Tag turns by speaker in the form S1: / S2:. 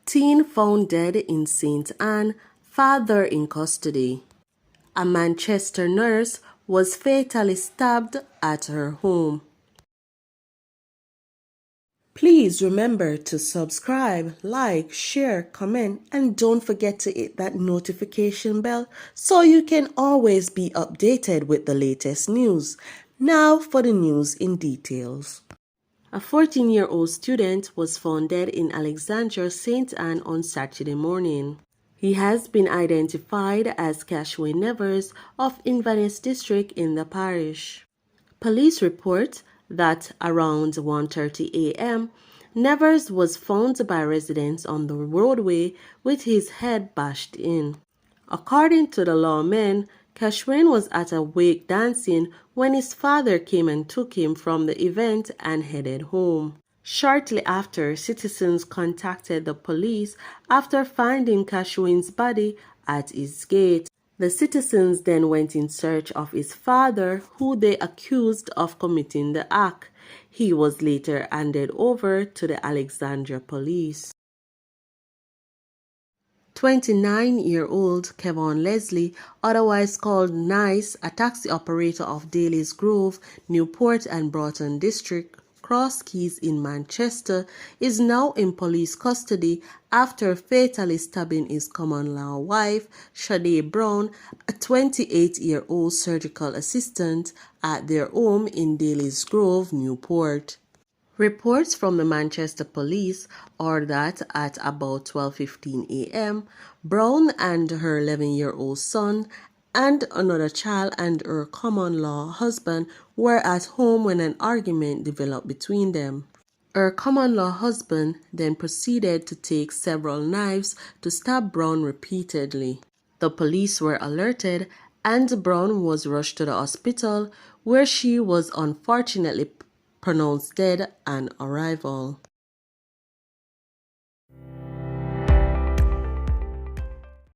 S1: Teen found dead in St. Anne, father in custody. A Manchester nurse was fatally stabbed at her home. Please remember to subscribe, like, share, comment, and don't forget to hit that notification bell so you can always be updated with the latest news. Now for the news in details. A 14-year-old student was found dead in Alexandria, St. Anne on Saturday morning. He has been identified as Cashway Nevers of Inverness District in the parish. Police report that around 1:30 a.m., Nevers was found by residents on the roadway with his head bashed in. According to the lawmen, Cashwain was at a wake dancing when his father came and took him from the event and headed home. Shortly after, citizens contacted the police after finding Cashwain's body at his gate. The citizens then went in search of his father, who they accused of committing the act. He was later handed over to the Alexandria police. 29-year-old Kevon Leslie, otherwise called Nice, a taxi operator of Daly's Grove, Newport and Broughton District, Cross Keys in Manchester, is now in police custody after fatally stabbing his common-law wife, Sade Brown, a 28-year-old surgical assistant, at their home in Daly's Grove, Newport. Reports from the Manchester police are that at about 12:15 a.m., Brown and her 11-year-old son and another child and her common-law husband were at home when an argument developed between them. Her common-law husband then proceeded to take several knives to stab Brown repeatedly. The police were alerted and Brown was rushed to the hospital, where she was unfortunately pronounced dead on arrival.